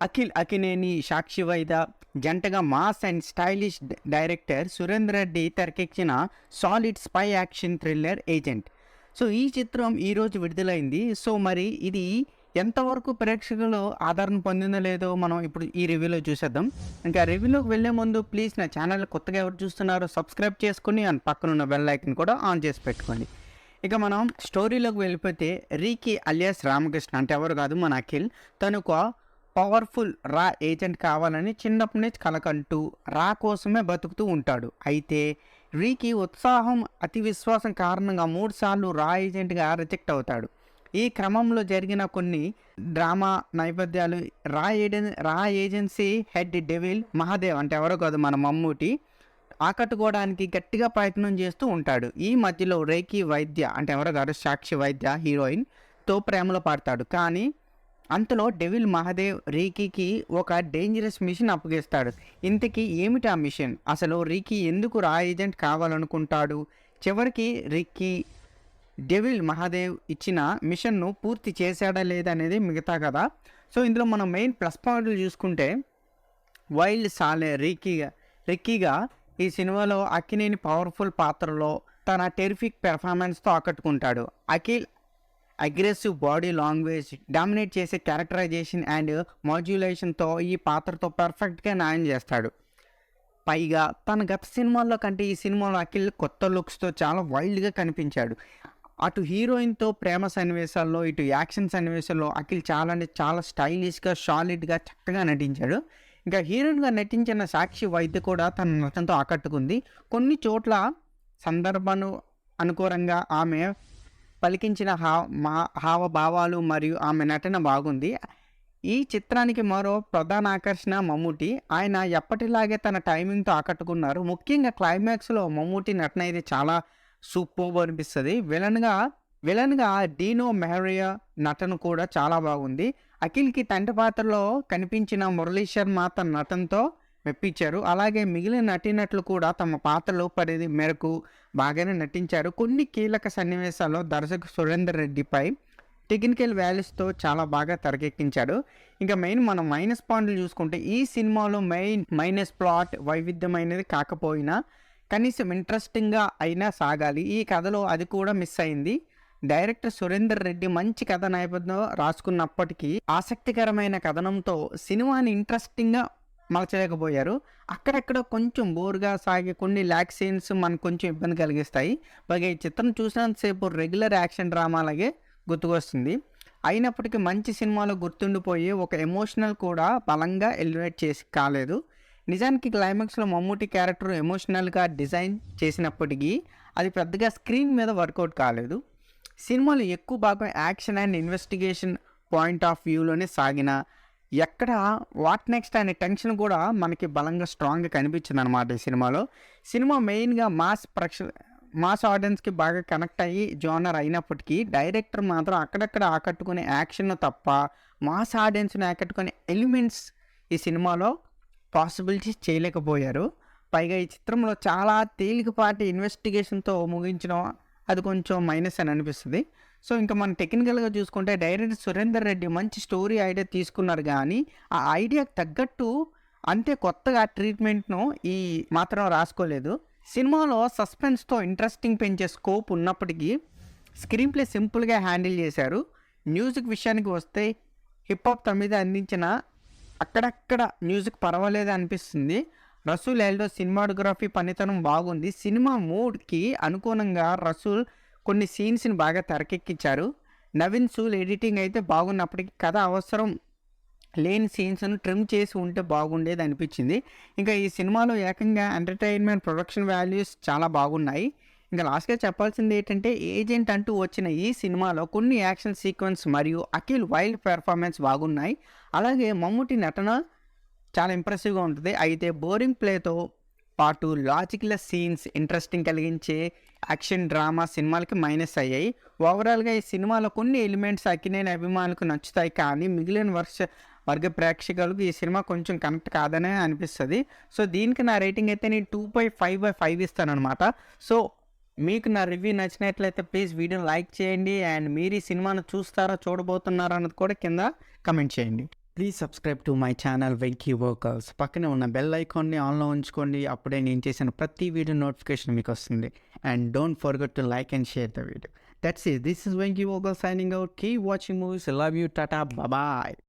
అఖిల్ అక్కినేని, సాక్షి వైద జంటగా mass and stylish director Surender Reddy తెరకెక్కిన solid spy action thriller agent. So ఈ చిత్రం ఈరోజు విడుదలైంది. సో మరి ఇది ఎంతవరకు ప్రేక్షకులు ఆదరణ పొందిందో లేదో మనం ఇప్పుడు ఈ రివ్యూలో చూసేద్దాం. ఇంకా రివ్యూలోకి వెళ్ళే ముందు ప్లీజ్ నా ఛానల్ కొత్తగా ఎవరు చూస్తున్నారో సబ్స్క్రైబ్ చేసుకుని అండ్ పక్కనున్న బెల్ ఐకన్ కూడా ఆన్ చేసి పెట్టుకోండి. ఇక మనం స్టోరీలోకి వెళ్ళిపోతే, రీకీ అలియాస్ రామకృష్ణ అంటే ఎవరు కాదు, మన అఖిల్. తను ఒక పవర్ఫుల్ రా ఏజెంట్ కావాలని చిన్నప్పటి నుంచి కలకంటూ రా కోసమే బతుకుతూ ఉంటాడు. అయితే రీకీ ఉత్సాహం, అతి విశ్వాసం కారణంగా 3 సార్లు రా ఏజెంట్గా రిజెక్ట్ అవుతాడు. ఈ క్రమంలో జరిగిన కొన్ని డ్రామా నేపథ్యాలు రా ఏజెన్సీ హెడ్ డెవిల్ మహాదేవ్ అంటే ఎవరో కాదు, మన మమ్మూటి ఆకట్టుకోవడానికి గట్టిగా ప్రయత్నం చేస్తూ ఉంటాడు. ఈ మధ్యలో రేఖీ వైద్య అంటే ఎవరో కాదు, సాక్షి వైద్య హీరోయిన్తో ప్రేమలో పడతాడు. కానీ అంతలో డెవిల్ మహాదేవ్ రీకీకి ఒక డేంజరస్ మిషన్ అప్పగిస్తాడు. ఇంతకీ ఏమిటి ఆ మిషన్? అసలు రీకీ ఎందుకు రా ఏజెంట్ కావాలనుకుంటాడు? చివరికి రీకీ డెవిల్ మహాదేవ్ ఇచ్చిన మిషన్ను పూర్తి చేశాడా లేదా అనేది మిగతా కదా. సో ఇందులో మనం మెయిన్ ప్లస్ పాయింట్లు చూసుకుంటే, వైల్డ్ సాలే రిక్కీగా ఈ సినిమాలో అక్కినేని పవర్ఫుల్ పాత్రలో తన టెరిఫిక్ పెర్ఫార్మెన్స్తో ఆకట్టుకుంటాడు. Akhil aggressive body language, dominate చేసే క్యారెక్టరైజేషన్ అండ్ మాడ్యులేషన్తో ఈ పాత్రతో పర్ఫెక్ట్గా న్యాయం చేస్తాడు. పైగా తన గత సినిమాల్లో కంటే ఈ సినిమాలో అఖిల్ కొత్త లుక్స్తో చాలా వైల్డ్గా కనిపించాడు. అటు హీరోయిన్తో ప్రేమ సన్నివేశాల్లో, ఇటు యాక్షన్ సన్నివేశాల్లో అఖిల్ చాలా అంటే చాలా స్టైలిష్గా, సాలిడ్గా, చక్కగా నటించాడు. ఇంకా హీరోయిన్గా నటించిన సాక్షి వైద్య కూడా తన నటనతో ఆకట్టుకుంది. కొన్ని చోట్ల సందర్భాను అనుకూలంగా ఆమె పలికించిన హావభావాలు మరియు ఆమె నటన బాగుంది. ఈ చిత్రానికి మరో ప్రధాన ఆకర్షణ మమ్మూటి. ఆయన ఎప్పటిలాగే తన టైమింగ్తో ఆకట్టుకున్నారు. ముఖ్యంగా క్లైమాక్స్లో మమ్మూటి నటన అయితే చాలా సూపర్బ్ అనిపిస్తుంది. విలన్గా డీనో మెహరియా నటన కూడా చాలా బాగుంది. అఖిల్కి తండ్రి పాత్రలో కనిపించిన మురళీ శర్మ తన నటనతో మెప్పించారు. అలాగే మిగిలిన నటీనటులు కూడా తమ పాత్రలో పరిధి మేరకు బాగానే నటించారు. కొన్ని కీలక సన్నివేశాల్లో దర్శకుడు సురేందర్ రెడ్డిపై టెక్నికల్ వాల్యూస్తో చాలా బాగా తెరకెక్కించాడు. ఇంకా మనం మైనస్ పాయింట్లు చూసుకుంటే, ఈ సినిమాలో మైనస్ ప్లాట్ వైవిధ్యమైనది కాకపోయినా కనీసం ఇంట్రెస్టింగ్గా అయినా సాగాలి. ఈ కథలో అది కూడా మిస్ అయింది. డైరెక్టర్ సురేందర్ రెడ్డి మంచి కథ నేపథ్యం రాసుకున్నప్పటికీ ఆసక్తికరమైన కథనంతో సినిమాని ఇంట్రెస్టింగ్గా మలచలేకపోయారు. అక్కడక్కడ కొంచెం బోర్గా సాగే కొన్ని ల్యాక్ సీన్స్ మనకు కొంచెం ఇబ్బంది కలిగిస్తాయి. పైగా ఈ చిత్రం చూసినంతసేపు రెగ్యులర్ యాక్షన్ డ్రామాలాగే గుర్తుకొస్తుంది. అయినప్పటికీ మంచి సినిమాలో గుర్తుండిపోయి ఒక ఎమోషనల్ కూడా బలంగా ఎలివేట్ చేసి కాలేదు. నిజానికి క్లైమాక్స్లో మమ్మూటి క్యారెక్టర్ ఎమోషనల్గా డిజైన్ చేసినప్పటికీ అది పెద్దగా స్క్రీన్ మీద వర్కౌట్ కాలేదు. సినిమాలో ఎక్కువ భాగం action and investigation point of వ్యూలోనే సాగిన, ఎక్కడ వాట్ నెక్స్ట్ అనే టెన్షన్ కూడా మనకి బలంగా స్ట్రాంగ్గా కనిపించింది అనమాట ఈ సినిమాలో. సినిమా మెయిన్గా మాస్ ఆడియన్స్కి బాగా కనెక్ట్ అయ్యి జోనర్ అయినప్పటికీ డైరెక్టర్ మాత్రం అక్కడక్కడ ఆకట్టుకునే యాక్షన్ తప్ప మాస్ ఆడియన్స్ని ఆకట్టుకునే ఎలిమెంట్స్ ఈ సినిమాలో పాసిబిలిటీస్ చేయలేకపోయారు. పైగా ఈ చిత్రంలో చాలా తేలికపాటి ఇన్వెస్టిగేషన్తో ముగించడం అది కొంచెం మైనస్ అని అనిపిస్తుంది. సో ఇంకా మనం టెక్నికల్గా చూసుకుంటే, డైరెక్టర్ సురేందర్ రెడ్డి మంచి స్టోరీ ఐడియా తీసుకున్నారు, కానీ ఆ ఐడియాకి తగ్గట్టు అంతే కొత్తగా ట్రీట్మెంట్ను ఈ మాత్రం రాసుకోలేదు. సినిమాలో సస్పెన్స్తో ఇంట్రెస్టింగ్ పెంచే స్కోప్ ఉన్నప్పటికీ స్క్రీన్ ప్లే సింపుల్గా హ్యాండిల్ చేశారు. మ్యూజిక్ విషయానికి వస్తే, హిప్ హాప్ తమిళ అందించిన అక్కడక్కడ మ్యూజిక్ పర్వాలేదు అనిపిస్తుంది. రసూల్ ఎల్డో సినిమాటోగ్రఫీ పనితనం బాగుంది. సినిమా మూడ్కి అనుగుణంగా రసూల్ కొన్ని సీన్స్ని బాగా తెరకెక్కించారు. నవీన్ సూల్ ఎడిటింగ్ అయితే బాగున్నప్పటికీ కథ అవసరం లేని సీన్స్ను ట్రిమ్ చేసి ఉంటే బాగుండేది అనిపించింది. ఇంకా ఈ సినిమాలో ఏకంగా ఎంటర్టైన్మెంట్, ప్రొడక్షన్ వాల్యూస్ చాలా బాగున్నాయి. ఇంకా లాస్ట్గా చెప్పాల్సింది ఏంటంటే, ఏజెంట్ అంటూ వచ్చిన ఈ సినిమాలో కొన్ని యాక్షన్ సీక్వెన్స్ మరియు అఖిల్ వైల్డ్ పెర్ఫార్మెన్స్ బాగున్నాయి. అలాగే మమ్మూటి నటన చాలా ఇంప్రెసివ్గా ఉంటుంది. అయితే బోరింగ్ ప్లేతో పాటు లాజిక్లెస్ సీన్స్, ఇంట్రెస్టింగ్ కలిగించే యాక్షన్ డ్రామా సినిమాలకి మైనస్ అయ్యాయి. ఓవరాల్గా ఈ సినిమాలో కొన్ని ఎలిమెంట్స్ అక్కినేని అభిమానులకు నచ్చుతాయి, కానీ మిగిలిన వర్గ ప్రేక్షకులకు ఈ సినిమా కొంచెం కనెక్ట్ కాదనే అనిపిస్తుంది. సో దీనికి నా రేటింగ్ అయితే నేను 2.5/5 ఇస్తానమాట. సో మీకు నా రివ్యూ నచ్చినట్లయితే ప్లీజ్ వీడియోని లైక్ చేయండి. అండ్ మీరు ఈ సినిమాను చూస్తారా, చూడబోతున్నారా అన్నది కూడా కింద కమెంట్ చేయండి. Please subscribe to my channel Venky workers. పక్కనే ఉన్న బెల్ ఐకాన్ని ఆన్లో ఉంచుకోండి. అప్పుడే నేను చేసిన ప్రతి వీడియో నోటిఫికేషన్ మీకు వస్తుంది. And don't forget to like and share the video. That's it. This is Venky workers signing out. Keep watching movies. Love you. Tata. Bye.